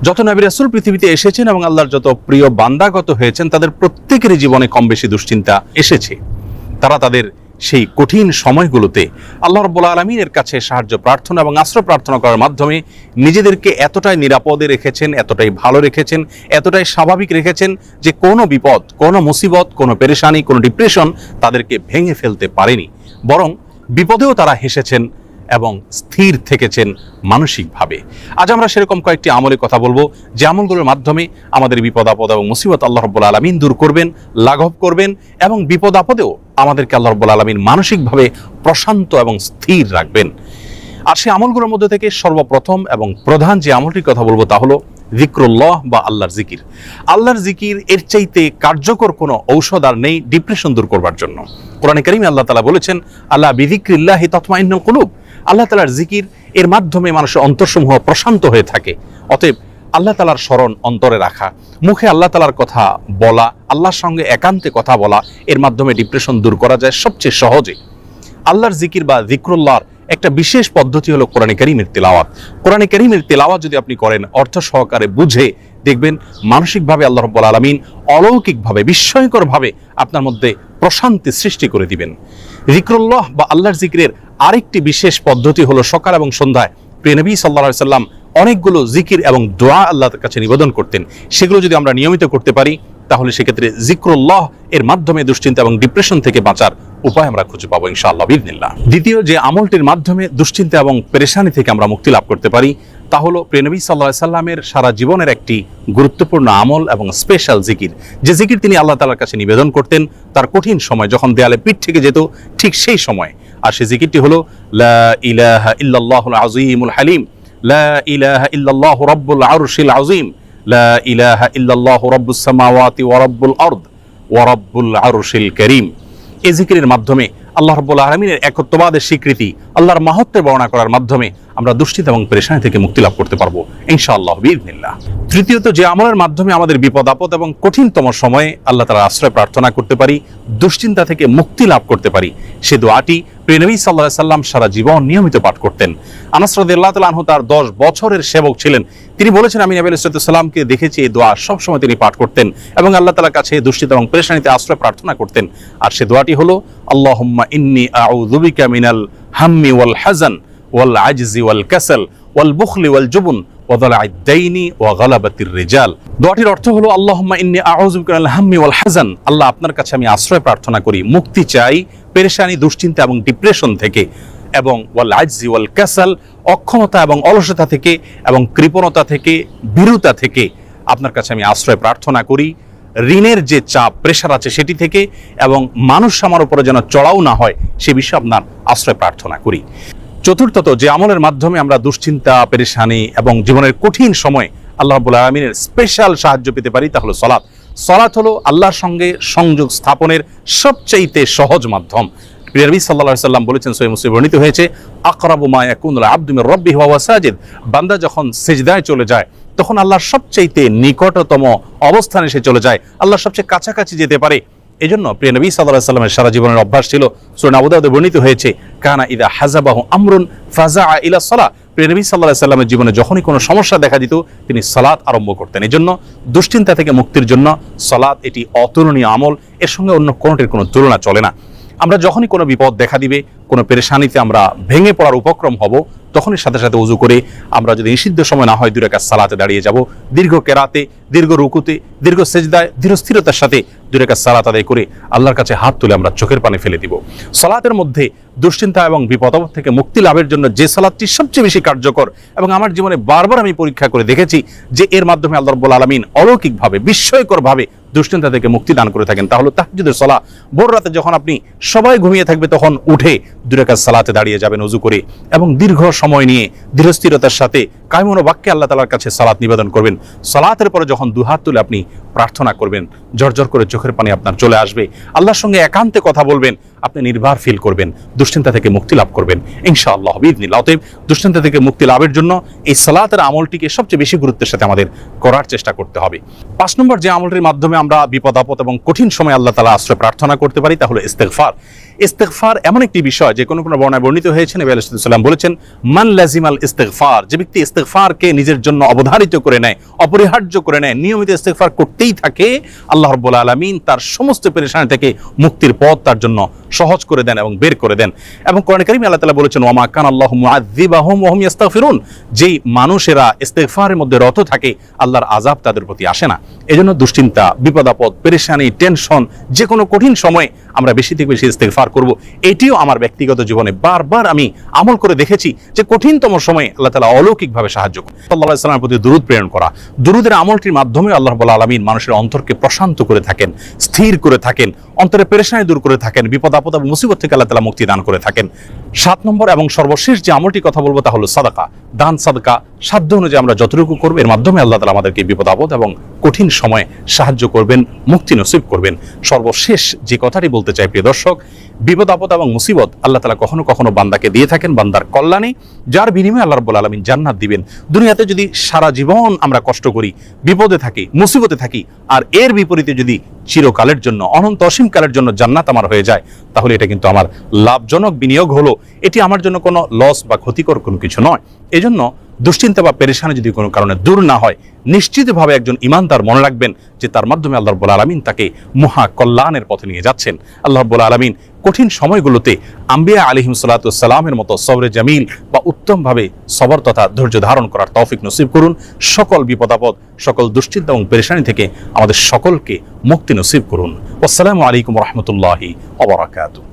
যত নবী রাসূল পৃথিবীতে এসেছেন এবং আল্লাহর যত প্রিয় বান্দাগত হয়েছেন, তাদের প্রত্যেকেরই জীবনে কম বেশি দুশ্চিন্তা এসেছে। তারা তাদের সেই কঠিন সময়গুলোতে আল্লাহ রাব্বুল আলামিনের কাছে সাহায্য প্রার্থনা এবং আশ্রয় প্রার্থনা করার মাধ্যমে নিজেদেরকে এতটাই নিরাপদে রেখেছেন, এতটাই ভালো রেখেছেন, এতটাই স্বাভাবিক রেখেছেন যে কোনো বিপদ, কোনো মুসিবত, কোনো পেরেশানি, কোনো ডিপ্রেশন তাদেরকে ভেঙে ফেলতে পারেনি। বরং বিপদেও তারা হেসেছেন এবং স্থির থেকেছেন মানসিকভাবে। আজ আমরা সেরকম কয়েকটি আমলের কথা বলবো, যে আমলগুলোর মাধ্যমে আমাদের বিপদ আপদ এবং মুসিবত আল্লাহ রাব্বুল আলামিন দূর করবেন, লাঘব করবেন এবং বিপদ আপদেও আমাদেরকে আল্লাহ রাব্বুল আলামিন মানসিকভাবে প্রশান্ত এবং স্থির রাখবেন। আর সেই আমলগুলোর মধ্যে থেকে সর্বপ্রথম এবং প্রধান যে আমলটির কথা বলবো তা হলো যিকরুল্লাহ বা আল্লাহর জিকির। আল্লাহর জিকির এর চাইতে কার্যকর কোনো ঔষধ আর নেই ডিপ্রেশন দূর করবার জন্য। কোরআনে কারীমে আল্লাহ তাআলা বলেছেন, আল্লাহ বিযিকরিল্লাহি তাতমাইন্নুল কুলুব। আল্লাহ তাআলার জিকির এর মাধ্যমে মানুষের অন্তরসমূহ প্রশান্ত হয়ে থাকে। অতএব আল্লাহ তাআলার স্মরণ অন্তরে রাখা, মুখে আল্লাহ তাআলার কথা বলা, আল্লাহর সঙ্গে একান্তে কথা বলা, এর মাধ্যমে ডিপ্রেশন দূর করা যায় সবচেয়ে সহজে। আল্লাহর জিকির বা যিকরুল্লাহর একটা বিশেষ পদ্ধতি হলো কোরআনে কারীমের তিলাওয়াত। কোরআনে কারীমের তিলাওয়াত যদি আপনি করেন অর্থ সহকারে বুঝে, দেখবেন মানসিকভাবে আল্লাহ রাব্বুল আলামিন অলৌকিকভাবে, বিস্ময়করভাবে আপনার মধ্যে প্রশান্তি সৃষ্টি করে দিবেন। যিকরুল্লাহ বা আল্লাহর জিকিরের আরেকটি বিশেষ পদ্ধতি হলো সকাল এবং সন্ধ্যায় প্রিয় নবী সাল্লাল্লাহু আলাইহি সাল্লাম অনেকগুলো জিকির এবং দোয়া আল্লাহর কাছে নিবেদন করতেন। সেগুলো যদি আমরা নিয়মিত করতে পারি তাহলে সেক্ষেত্রে যিকরুল্লাহ এর মাধ্যমে দুশ্চিন্তা এবং ডিপ্রেশন থেকে বাঁচার উপায় আমরা খুঁজে পাবো ইনশাআল্লাহ বিইذনিল্লাহ। দ্বিতীয় যে আমলটির মাধ্যমে দুশ্চিন্তা এবং পেরেশানি থেকে আমরা মুক্তি লাভ করতে পারি তা হলো প্রিয় নবী সাল্লাল্লাহু আলাইহি সাল্লামের সারা জীবনের একটি গুরুত্বপূর্ণ আমল এবং স্পেশাল জিকির, যে জিকির তিনি আল্লাহ তাআলার কাছে নিবেদন করতেন তার কঠিন সময় যখন দেয়ালে পিঠ থেকে যেত ঠিক সেই সময়। আর সেই জিকিরটি হলো লা ইলাহা ইল্লাল্লাহুল আযীমুল হালিম, লা ইলাহা ইল্লাল্লাহু রাব্বুল আরশিল আযীম, লা ইলাহা ইল্লাল্লাহু রাব্বুস সামাওয়াতি ওয়া রাব্বুল আরদ ওয়া রাব্বুল আরশিল কারীম। এই জিকিরের মাধ্যমে আল্লাহ রাব্বুল আলামিনের একত্ববাদের স্বীকৃতি, আল্লাহর মাহাত্ম্যের বর্ণনা করার মাধ্যমে আমরা দুশ্চিন্তা এবং পেরেশানি থেকে মুক্তি লাভ করতে পারবো ইনশাআল্লাহ বিইذনিল্লাহ। তৃতীয়ত যে আমলের মাধ্যমে আমাদের বিপদ আপদ এবং কঠিনতম সময়ে আল্লাহ তাআলার আশ্রয় প্রার্থনা করতে পারি, দুশ্চিন্তা থেকে মুক্তি লাভ করতে পারি, সে দোয়াটি প্রিয় নবী সাল্লাল্লাহু আলাইহি সাল্লাম সারা জীবন নিয়মিত পাঠ করতেন। আনাস রাদিয়াল্লাহু তাআলা আনহু তার 10 বছরের সেবক ছিলেন। তিনি বলেছেন, আমি নবী আলাইহিস সালামকে দেখেছি এই দোয়া সবসময় তিনি পাঠ করতেন এবং আল্লাহ তাআলার কাছে দুশ্চিন্তা এবং পেরেশানিতে আশ্রয় প্রার্থনা করতেন। আর সে দোয়াটি হলো আল্লাহুম্মা ইন্নী আউযু বিকা মিনাল হাম্মি ওয়াল হাযান ওয়াল আজজি ওয়াল কাসাল ওয়াল বুখলি ওয়াল জুবন ওয়া দালা'আদ দাইনি ওয়া গালাবাতির রিজাল। দোয়াটির অর্থ হলো আল্লাহুম্মা ইন্নী আউযু বিকা মিনাল হাম্মি ওয়াল হাযান, আল্লাহ আপনার কাছে আমি আশ্রয় প্রার্থনা করি, মুক্তি চাই পেরেশানি, দুশ্চিন্তা এবং ডিপ্রেশন থেকে, এবং ওয়াল আজজি ওয়াল কাসাল, অক্ষমতা এবং অলসতা থেকে এবং কৃপণতা থেকে, ভীরুতা থেকে আপনার কাছে আমি আশ্রয় প্রার্থনা করি, ঋণের যে চাপ প্রেশার আছে সেটি থেকে, এবং মানুষ আমার উপরে যেন চড়াও না হয় সে বিষয়ে আপনার আশ্রয় প্রার্থনা করি। চতুর্থত যে আমলের মাধ্যমে আমরা দুশ্চিন্তা, পেরেশানি এবং জীবনের কঠিন সময় আল্লাহ রাব্বুল আলামিনের স্পেশাল সাহায্য পেতে পারি তা হলো সালাত। সালাত হলো আল্লাহর সঙ্গে সংযোগ স্থাপনের সবচেয়ে সহজ মাধ্যম। প্রিয় নবী সাল্লাল্লাহু আলাইহি সাল্লাম বলেছেন, সহিহ মুসলিমে বর্ণিত হয়েছে, আকরাবু মা ইয়াকুনুল আবদু মির রাব্বিহি ওয়া হুয়া সাজিদ, বান্দা যখন সিজদায় চলে যায় তখন আল্লাহর সবচেয়ে নিকটতম অবস্থানে সে চলে যায়, আল্লাহর সবচেয়ে কাছাকাছি যেতে পারে। এজন্য প্রিয় নবী সাল্লাল্লাহু আলাইহি সাল্লামের সারা জীবনের অভ্যাস ছিল, সূরা আবু দাউদে বর্ণিত হয়েছে, কানা ইযা হাযাবাহু আমরুন ফাযাআ ইলা সালাহ। প্রিয় নবী সাল্লাল্লাহু আলাইহি সাল্লামের জীবনে যখনই কোনো সমস্যা দেখা দিত তিনি সালাত আরম্ভ করতেন। এজন্য দুশ্চিন্তা থেকে মুক্তির জন্য সালাত এটি অতুলনীয় আমল, এর সঙ্গে অন্য কোনোটির কোনো তুলনা চলে না। আমরা যখনই কোনো বিপদ দেখা দিবে, কোনো পেরেশানিতে আমরা ভেঙে পড়ার উপক্রম হব, তখনই সাথে সাথে ওযু করে আমরা যদি নিষিদ্ধ সময় না হয় 2 রাকাত সালাতে দাঁড়িয়ে যাব, দীর্ঘ কেরাতে, দীর্ঘ রুকুতে, দীর্ঘ সেজদায় ধীর স্থিরতার সাথে 2 রাকাত সালাত আদায় করে আল্লাহর কাছে হাত তুলে আমরা চোখের পানি ফেলে দিব। সালাতের মধ্যে দুশ্চিন্তা এবং বিপদ আপদ থেকে মুক্তি লাভের জন্য যে সালাতটি সবচেয়ে বেশি কার্যকর এবং আমার জীবনে বারবার আমি পরীক্ষা করে দেখেছি যে এর মাধ্যমে আল্লাহ রাব্বুল আলামিন অলৌকিকভাবে, বিস্ময়করভাবে দুশ্চিন্তা থেকে মুক্তি দান করে থাকেন, তা হলো তাহাজ্জুদের সালাত। ভোর রাতে যখন আপনি সবাই ঘুমিয়ে থাকবে তখন উঠে 2 রাকাত সালাতে দাঁড়িয়ে যাবেন ওযু করে এবং দীর্ঘ সময় নিয়ে ধীরস্থিরতার সাথে কায়মন বাক্যে আল্লাহ তাআলার কাছে সালাত নিবেদন করবেন। সালাতের পরে যখন দুহাত তুলে আপনি প্রার্থনা করবেন, ঝরঝর করে চোখের পানি আপনার চলে আসবে, আল্লাহর সঙ্গে একান্তে কথা বলবেন, আপনি নির্ভর ফিল করবেন, দুশ্চিন্তা থেকে মুক্তি লাভ করবেন ইনশাআল্লাহ বিইذনিল্লাহ। অতএব দুশ্চিন্তা থেকে মুক্তি লাভের জন্য এই সালাতের আমলটিকে সবচেয়ে বেশি গুরুত্বের সাথে আমাদের করার চেষ্টা করতে হবে। 5 নম্বর যে আমলটির মাধ্যমে আমরা বিপদ আপদ এবং কঠিন সময় আল্লাহ তাআলা আশ্রয় প্রার্থনা করতে পারি তা হলো ইস্তেগফার। ইস্তেগফার এমন একটি বিষয় যে কোনো বর্ণনায় বর্ণিত হয়েছে, নবী আলাইহিস সালাম বলেছেন, মান লাজিমাল ইস্তেগফার, যে ব্যক্তি ইস্তেগফারকে নিজের জন্য অবধারিত করে নেয়, অপরিহার্য করে নেয়, নিয়মিত ইস্তেগফার করতেই থাকে, আল্লাহ রাব্বুল আলামিন তার সমস্ত পেরেশানি থেকে মুক্তির পথ তার জন্য সহজ করে দেন এবং বের করে দেন। এবং কোরআন কারীমে আল্লাহ তাআলা বলেছেন, ওয়া মা কানা আল্লাহু মুআযযিবাহুম ওয়া হুম ইস্তাগফিরুন, যেই মানুষেরা ইস্তেগফারের মধ্যে রত থাকে আল্লাহর আযাব তাদের প্রতি আসে না। এজন্য দুশ্চিন্তা, বিপদ আপদ, পেরেশানি, টেনশন, যে কোনো কঠিন সময়ে আমরা বেশি থেকে বেশি ইস্তেগফার করব। এটিও আমার ব্যক্তিগত জীবনে বারবার আমি আমল করে দেখেছি যে কঠিনতম সময়ে আল্লাহ তাআলা অলৌকিকভাবে সাহায্য করেন। সাল্লাল্লাহু আলাইহি ওয়াসাল্লামের প্রতি দুরূদ প্রেরণ করা, দুরূদের আমলটির মাধ্যমে আল্লাহ রাব্বুল আলামিন মানুষের অন্তরকে প্রশান্ত করে থাকেন, স্থির করে থাকেন, অন্তরে পেরেশানি দূর করে থাকেন, বিপদ আপদ এবং মুসিবত থেকে আল্লাহ তাআলা মুক্তি দান করে থাকেন। 7 নম্বর এবং সর্বশেষ যে আমলটির কথা বলবো তা হলো সাদাকা, দান সাদকা। সাধ্য অনুযায়ী আমরা যতটুকু করব এর মাধ্যমে আল্লাহ তাআলা আমাদেরকে বিপদ আপদ এবং কঠিন সময়ে সাহায্য করবেন, মুক্তি নসিব করবেন। সর্বশেষ যে কথাটি বলতে চাই প্রিয় দর্শক, বিপদ আপদ এবং মুসিবত আল্লাহ তাআলা কখনো কখনো বান্দাকে দিয়ে থাকেন বান্দার কল্যাণে, যার বিনিময়ে আল্লাহ রাব্বুল আলামিন জান্নাত দিবেন। দুনিয়াতে যদি সারা জীবন আমরা কষ্ট করি, বিপদে থাকি, মুসিবতে থাকি, আর এর বিপরীতে যদি চিরকালের জন্য, অনন্ত অসীমকালের জন্য জান্নাত আমার হয়ে যায়, তাহলে এটা কিন্তু আমার লাভজনক বিনিয়োগ হলো। এটি আমার জন্য কোনো লস বা ক্ষতিকর কোনো কিছু নয়। এজন্য দুশ্চিন্তা বা পেরেশানি যদি কোনো কারণে দূর না হয়, নিশ্চিতভাবে একজন ঈমানদার মনে রাখবেন যে তার মাধ্যমে আল্লাহ রাব্বুল আলামিন তাকে মহা কল্যাণের পথে নিয়ে যাচ্ছেন। আল্লাহ রাব্বুল আলামিন কঠিন সময়গুলোতে আম্বিয়া আলাইহিম সাল্লাতু ওয়াস সালামের মতো সবরে জামিল বা উত্তমভাবে সবর তথা ধৈর্য ধারণ করার তৌফিক নসিব করুন। সকল বিপদ আপদ, সকল দুশ্চিন্তা এবং পেরেশানি থেকে আমাদের সকলকে মুক্তি নসিব করুন। আসসালামু আলাইকুম ওয়া রাহমাতুল্লাহি ওয়া বারাকাতুহু।